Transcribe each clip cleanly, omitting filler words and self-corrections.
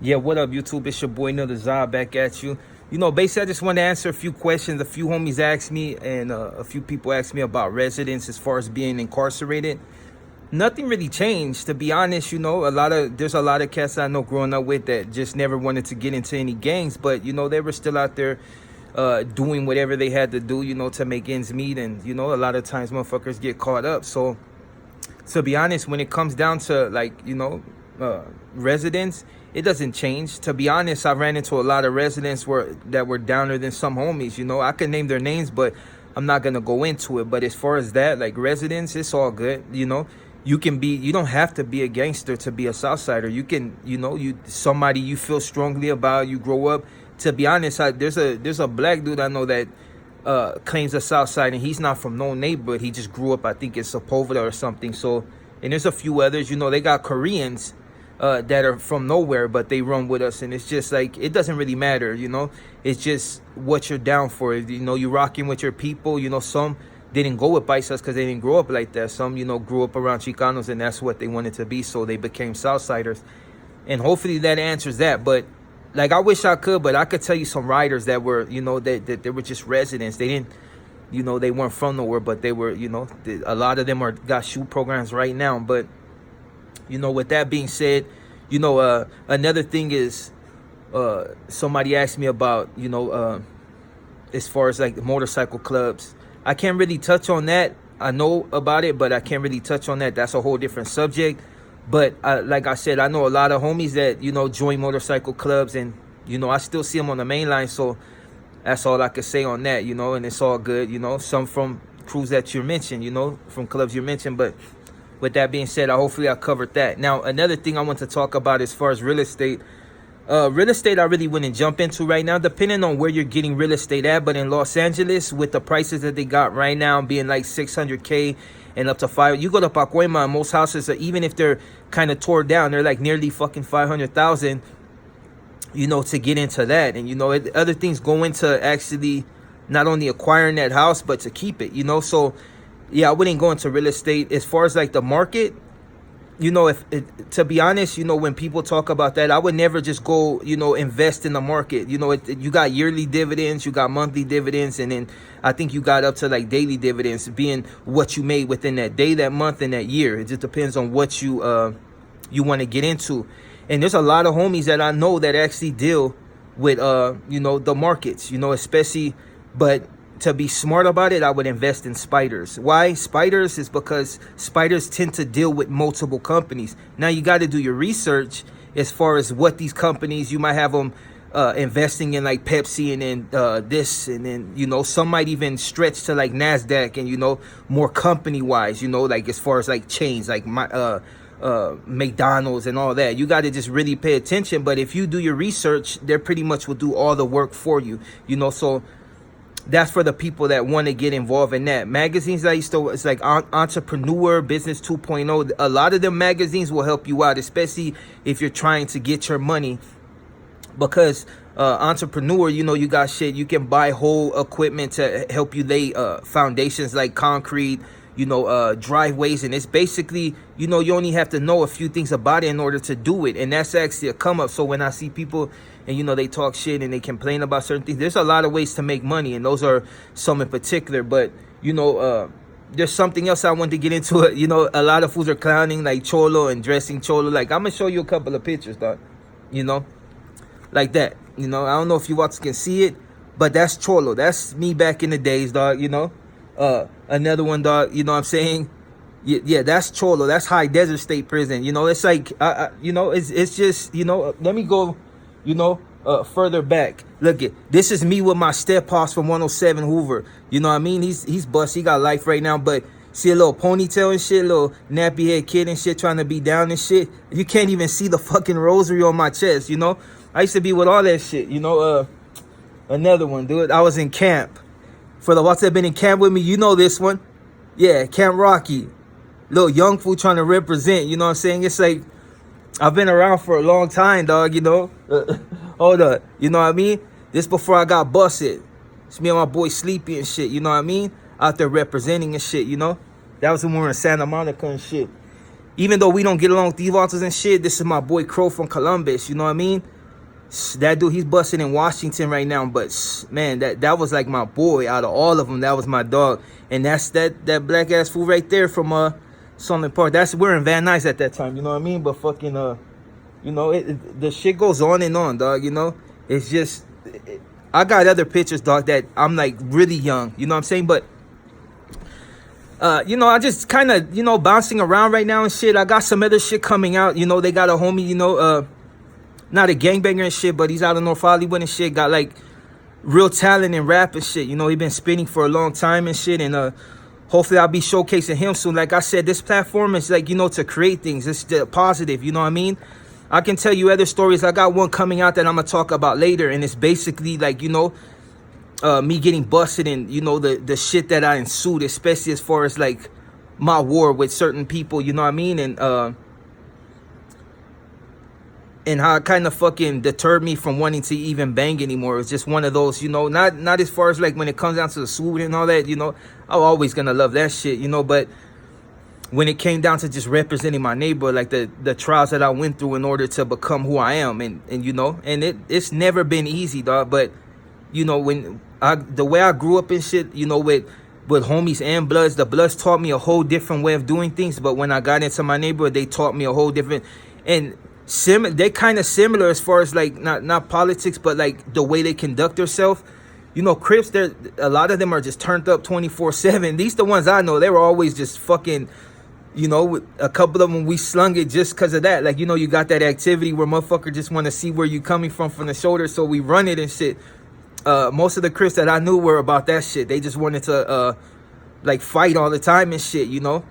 Yeah, what up, YouTube? It's your boy Another Zod back at you. You know, basically, I just want to answer a few questions. A few homies asked me, and a few people asked me about residence as far as being incarcerated. Nothing really changed, to be honest. You know, there's a lot of cats I know growing up with that just never wanted to get into any gangs, but you know, they were still out there doing whatever they had to do, you know, to make ends meet. And you know, a lot of times motherfuckers get caught up. So to be honest, when it comes down to, like, you know, residents, it doesn't change. To be honest, I ran into a lot of residents that were downer than some homies. You know, I can name their names, but I'm not gonna go into it. But as far as that, like, residents, it's all good. You know, you don't have to be a gangster to be a Southsider. You can, you know, somebody you feel strongly about, you grow up. To be honest, there's a black dude I know that claims a Southside, and he's not from no neighborhood. He just grew up, I think, in Sepulveda or something. So, and there's a few others. You know, they got Koreans that are from nowhere, but they run with us, and it's just like, it doesn't really matter. You know, it's just what you're down for. You know, you rocking with your people. You know, some didn't go with paisas because they didn't grow up like that. Some, you know, grew up around Chicanos, and that's what they wanted to be, so they became Southsiders. And hopefully that answers that. But like, I wish I could, but I could tell you some riders that were, you know, that they were just residents. They didn't, you know, they weren't from nowhere, but they were, you know, a lot of them got shoot programs right now. But you know, with that being said, you know, another thing is, somebody asked me about, you know, as far as like motorcycle clubs. I can't really touch on that. I know about it, but I can't really touch on that. That's a whole different subject. But like I said, I know a lot of homies that, you know, join motorcycle clubs, and, you know, I still see them on the main line. So that's all I could say on that, you know, and it's all good. You know, some from crews that you mentioned, you know, from clubs you mentioned. But with that being said, hopefully I covered that. Now, another thing I want to talk about as far as real estate. Real estate, I really wouldn't jump into right now, depending on where you're getting real estate at. But in Los Angeles, with the prices that they got right now being like $600K and up to $500, you go to Pacoima, and most houses, even if they're kind of tore down, they're like nearly fucking $500,000, you know, to get into that. And, you know, other things go into actually not only acquiring that house, but to keep it, you know. So yeah, I wouldn't go into real estate. As far as like the market, you know, to be honest, you know, when people talk about that, I would never just go, you know, invest in the market. You know, you got yearly dividends, you got monthly dividends, and then I think you got up to like daily dividends, being what you made within that day, that month, and that year. It just depends on what you want to get into. And there's a lot of homies that I know that actually deal with you know, the markets, you know, especially. But to be smart about it, I would invest in spiders. Why spiders? Is because spiders tend to deal with multiple companies. Now you got to do your research as far as what these companies, you might have them investing in like Pepsi, and then this, and then, you know, some might even stretch to like NASDAQ, and, you know, more company wise, you know, like as far as like chains like McDonald's and all that. You got to just really pay attention. But if you do your research, they pretty much will do all the work for you, you know. So that's for the people that want to get involved in that. Magazines I used to, it's like Entrepreneur, Business 2.0. A lot of them magazines will help you out, especially if you're trying to get your money. Because Entrepreneur, you know, you got shit. You can buy whole equipment to help you lay foundations like concrete, you know, driveways. And it's basically, you know, you only have to know a few things about it in order to do it. And that's actually a come up. So when I see people, and, you know, they talk shit and they complain about certain things, there's a lot of ways to make money, and those are some in particular. But, you know, there's something else I wanted to get into it. You know, a lot of fools are clowning like Cholo and dressing Cholo. Like, I'm gonna show you a couple of pictures, dog, you know, like that. You know, I don't know if you watch can see it, but that's Cholo. That's me back in the days, dog, you know. Another one, dog, you know what I'm saying? Yeah, that's Cholo. That's High Desert State Prison. You know, it's like, you know, it's just, you know, let me go, you know, further back. Look at this. Is me with my step pops from 107 Hoover. You know what I mean? He's bust. He got life right now, but see a little ponytail and shit, little nappy head kid and shit, trying to be down and shit. You can't even see the fucking rosary on my chest, you know? I used to be with all that shit, you know. Another one, dude. I was in camp. For the ones that been in camp with me, you know this one. Yeah, Camp Rocky. Little young fool trying to represent, you know what I'm saying? It's like, I've been around for a long time, dog, you know. Hold up, you know what I mean? This before I got busted. It's me and my boy Sleepy and shit, you know what I mean? Out there representing and shit, you know. That was when we were in Santa Monica and shit. even though we don't get along with these authors and shit, this is my boy Crow from Columbus, you know what I mean? That dude, he's busting in Washington right now, but man, that was like my boy out of all of them. That was my dog. And that's that black ass fool right there from Solomon Park. We're in Van Nuys at that time, you know what I mean? But fucking you know, the shit goes on and on, dog, you know? It's just I got other pictures, dog, that I'm like really young, you know what I'm saying? But you know, I just kind of, you know, bouncing around right now and shit. I got some other shit coming out, you know. They got a homie, you know, not a gangbanger and shit, but he's out of North Hollywood and shit. Got like real talent in rap and shit. You know, he been spinning for a long time and shit. And hopefully I'll be showcasing him soon. Like I said, this platform is like, you know, to create things. It's positive, you know what I mean? I can tell you other stories. I got one coming out that I'm going to talk about later. And it's basically like, you know, me getting busted and, you know, the shit that I ensued, especially as far as like my war with certain people, you know what I mean? And how it kind of fucking deterred me from wanting to even bang anymore. It's just one of those, you know, not as far as like when it comes down to the swoop and all that, you know, I'm always gonna love that shit, you know, but when it came down to just representing my neighbor, like the trials that I went through in order to become who I am, and you know, and it's never been easy, dog, but you know, the way I grew up and shit, you know, with homies and bloods, the bloods taught me a whole different way of doing things, but when I got into my neighborhood, they taught me a whole different, and they kind of similar as far as like not politics, but like the way they conduct themselves. You know, Crips, a lot of them are just turned up 24/7. These the ones I know. They were always just fucking, you know, a couple of them we slung it just because of that. Like, you know, you got that activity where motherfucker just want to see where you coming from the shoulder, so we run it and shit. Most of the Crips that I knew were about that shit. They just wanted to like fight all the time and shit, you know.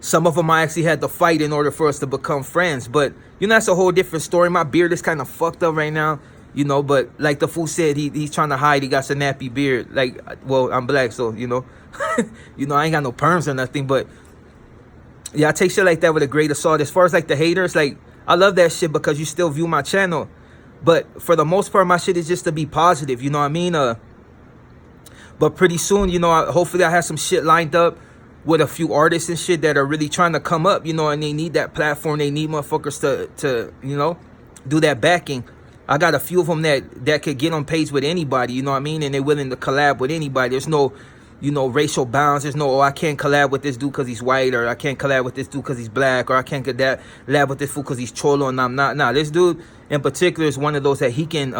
Some of them I actually had to fight in order for us to become friends. But, you know, that's a whole different story. My beard is kind of fucked up right now, you know. But like the fool said, he's trying to hide. He got a nappy beard. Like, well, I'm black, so, you know. You know, I ain't got no perms or nothing. But, yeah, I take shit like that with a grain of salt. As far as, like, the haters, like, I love that shit because you still view my channel. But for the most part, my shit is just to be positive, you know what I mean? But pretty soon, you know, hopefully I have some shit lined up with a few artists and shit that are really trying to come up, you know, and they need that platform. They need motherfuckers to you know, do that backing. I got a few of them that could get on page with anybody, you know what I mean? And they're willing to collab with anybody. There's no, you know, racial bounds. There's no, oh, I can't collab with this dude because he's white, or I can't collab with this dude because he's black, or I can't collab with this fool because he's cholo and I'm not. Nah, this dude in particular is one of those that he can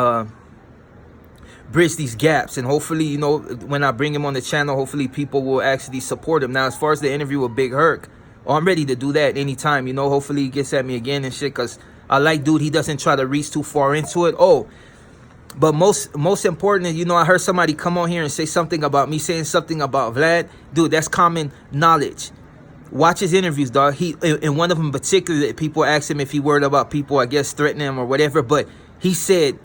bridge these gaps, and hopefully, you know, when I bring him on the channel, hopefully people will actually support him. Now, as far as the interview with Big Herc, I'm ready to do that anytime, you know. Hopefully he gets at me again and shit, because I like dude, he doesn't try to reach too far into it. Oh, but most important, you know, I heard somebody come on here and say something about me saying something about Vlad. Dude, that's common knowledge. Watch his interviews, dog. He, in one of them in particular, people asked him if he worried about people, I guess, threatening him or whatever, but he said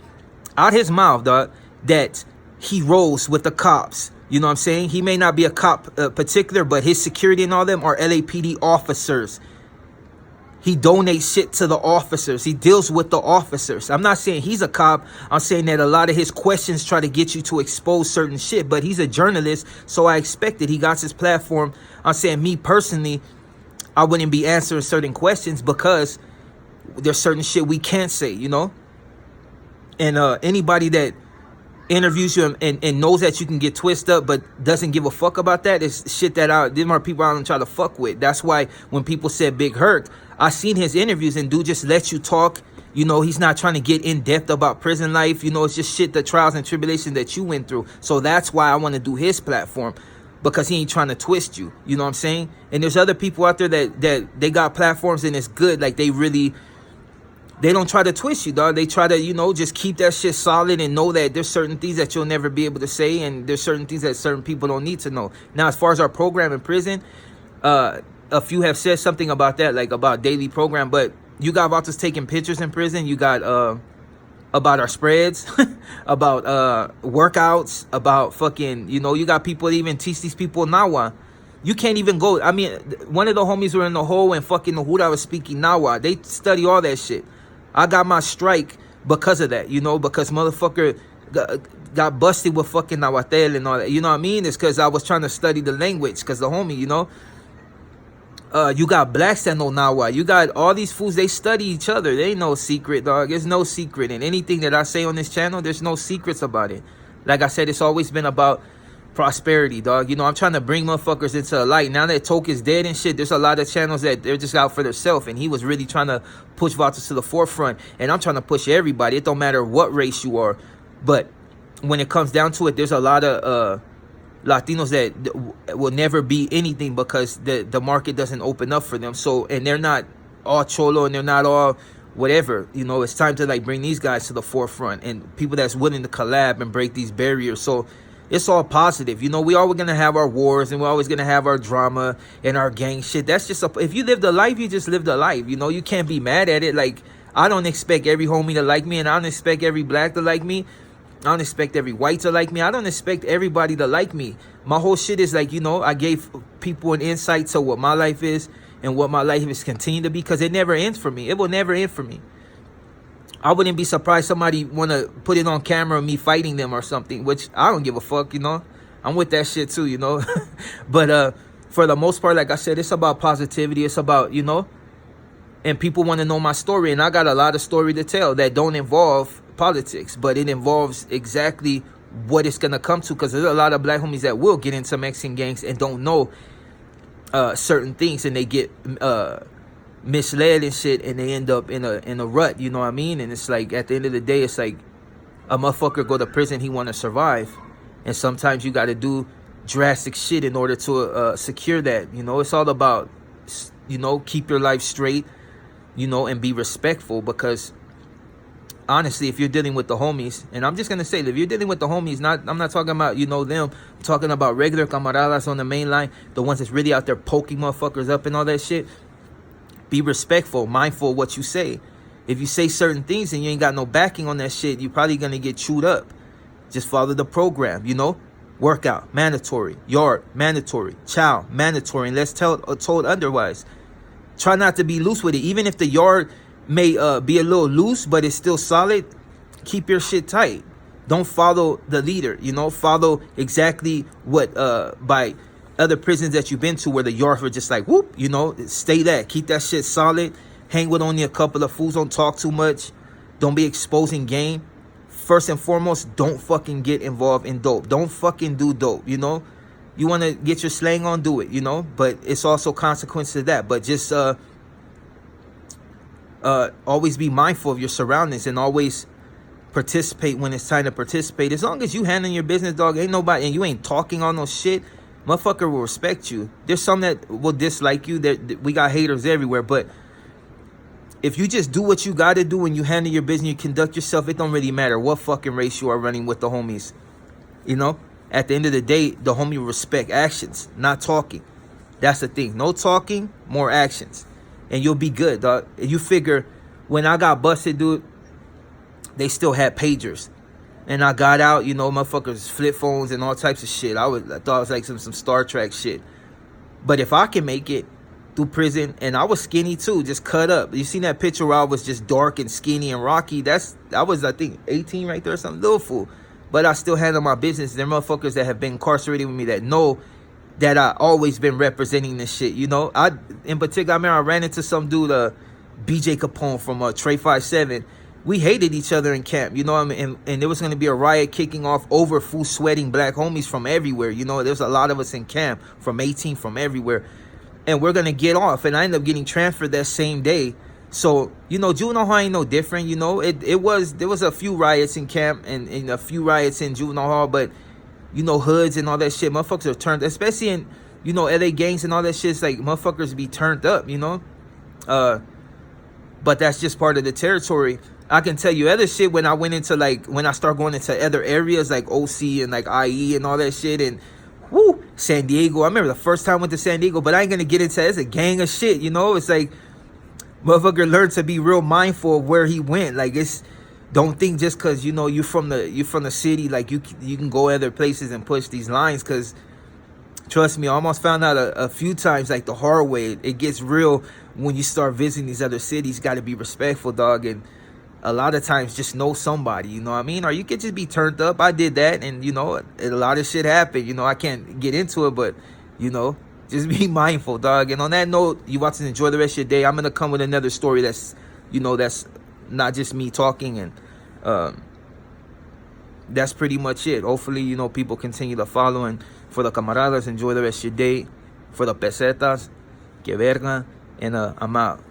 out his mouth, dog, that he rolls with the cops. You know what I'm saying? He may not be a cop particular, but his security and all them are LAPD officers. He donates shit to the officers. He deals with the officers. I'm not saying he's a cop. I'm saying that a lot of his questions try to get you to expose certain shit, but he's a journalist, so I expected. He got his platform. I'm saying, me personally, I wouldn't be answering certain questions because there's certain shit we can't say, you know? And anybody that interviews you and knows that you can get twisted up but doesn't give a fuck about that is shit that them are people I don't try to fuck with. That's why when people said Big Herc, I seen his interviews and dude just lets you talk. You know, he's not trying to get in depth about prison life. You know, it's just shit, the trials and tribulations that you went through. So that's why I want to do his platform, because he ain't trying to twist you. You know what I'm saying? And there's other people out there that they got platforms and it's good. Like they don't try to twist you, dog. They try to, you know, just keep that shit solid and know that there's certain things that you'll never be able to say, and there's certain things that certain people don't need to know. Now, as far as our program in prison, a few have said something about that, like about daily program, but you got about us taking pictures in prison. You got about our spreads, about workouts, about fucking, you know, you got people that even teach these people Nawa. You can't even go. I mean, one of the homies were in the hole and fucking the Huda was speaking Nawa. They study all that shit. I got my strike because of that, you know, because motherfucker got busted with fucking Nahuatl and all that. You know what I mean? It's because I was trying to study the language, because the homie, you know. You got blacks that know Nawa. You got all these fools, they study each other. They ain't no secret, dog. There's no secret. And anything that I say on this channel, there's no secrets about it. Like I said, it's always been about prosperity, dog. You know, I'm trying to bring motherfuckers into the light. Now that Toke is dead and shit, there's a lot of channels that they're just out for themselves. And he was really trying to push Vatos to the forefront. And I'm trying to push everybody. It don't matter what race you are. But when it comes down to it, there's a lot of Latinos that will never be anything because the market doesn't open up for them. So, and they're not all cholo and they're not all whatever. You know, it's time to like bring these guys to the forefront and people that's willing to collab and break these barriers. So it's all positive. You know, we always gonna have our wars and we're always gonna have our drama and our gang shit. That's just if you live the life, you just live the life. You know, you can't be mad at it. Like, I don't expect every homie to like me, and I don't expect every black to like me. I don't expect every white to like me. I don't expect everybody to like me. My whole shit is like, you know, I gave people an insight to what my life is and what my life is continuing to be, because it never ends for me. It will never end for me. I wouldn't be surprised somebody want to put it on camera of me fighting them or something, which I don't give a fuck, you know. I'm with that shit too, you know. But for the most part, like I said, it's about positivity. It's about, you know, and people want to know my story. And I got a lot of story to tell that don't involve politics, but it involves exactly what it's gonna come to, because there's a lot of black homies that will get into Mexican gangs and don't know certain things, and they get misled and shit, and they end up in a rut, you know what I mean? And it's like, at the end of the day, it's like a motherfucker go to prison, he want to survive, and sometimes you got to do drastic shit in order to secure that. You know, it's all about, you know, keep your life straight, you know, and be respectful, because honestly, if you're dealing with the homies, and I'm just gonna say, if you're dealing with the homies, I'm not talking about, you know, them, I'm talking about regular camaradas on the main line, the ones that's really out there poking motherfuckers up and all that shit. Be respectful, mindful of what you say. If you say certain things and you ain't got no backing on that shit, you're probably gonna get chewed up. Just follow the program, you know. Workout, mandatory. Yard, mandatory. Chow, mandatory. Unless told otherwise. Try not to be loose with it. Even if the yard may be a little loose, but it's still solid, keep your shit tight. Don't follow the leader, you know. Follow exactly what by other prisons that you've been to, where the yards were just like whoop, you know. Stay that, keep that shit solid. Hang with only a couple of fools. Don't talk too much. Don't be exposing game. First and foremost, don't fucking get involved in dope. Don't fucking do dope, you know. You want to get your slang on, do it, you know, but it's also consequence to that. But just always be mindful of your surroundings and always participate when it's time to participate. As long as you handling your business, dog, ain't nobody, and you ain't talking on no shit, motherfucker will respect you. There's some that will dislike you. We got haters everywhere, but if you just do what you got to do and you handle your business, you conduct yourself, it don't really matter what fucking race you are running with the homies. You know, at the end of the day, the homie will respect actions, not talking. That's the thing. No talking, more actions. And you'll be good, dog. You figure, when I got busted, dude, they still had pagers. And I got out, you know, motherfuckers flip phones and all types of shit. I thought it was like some Star Trek shit. But if I can make it through prison, and I was skinny too, just cut up. You seen that picture where I was just dark and skinny and rocky? I was, I think, 18 right there or something, little fool. But I still handle my business. There are motherfuckers that have been incarcerated with me that know that I always been representing this shit, you know. In particular, I remember I ran into some dude, BJ Capone from Trey 57. We hated each other in camp, you know what I mean? And there was going to be a riot kicking off over fool sweating black homies from everywhere, you know. There's a lot of us in camp from 18, from everywhere. And we're going to get off. And I ended up getting transferred that same day. So, you know, juvenile hall ain't no different, you know. There was a few riots in camp and a few riots in juvenile hall. But, you know, hoods and all that shit, motherfuckers are turned, especially in, you know, LA gangs and all that shit. It's like motherfuckers be turned up, you know. But that's just part of the territory. I can tell you other shit when I went into, like, when I start going into other areas like OC and like IE and all that shit, and woo, San Diego. I remember the first time I went to San Diego, but I ain't gonna get into it. It's a gang of shit, you know. It's like motherfucker learned to be real mindful of where he went. Like, it's, don't think just cause, you know, you're from the city, like you can go other places and push these lines. Cause trust me, I almost found out a few times, like the hard way. It gets real when you start visiting these other cities. Got to be respectful, dog, and a lot of times just know somebody, you know what I mean? Or you could just be turned up. I did that, and, you know, a lot of shit happened. You know, I can't get into it, but, you know, Just be mindful, dog. And on that note, you watch and enjoy the rest of your day. I'm gonna come with another story that's, that's not just me talking, and that's pretty much it. Hopefully, people continue to follow. And for the camaradas, enjoy the rest of your day. For the pesetas, que verga. And I'm out.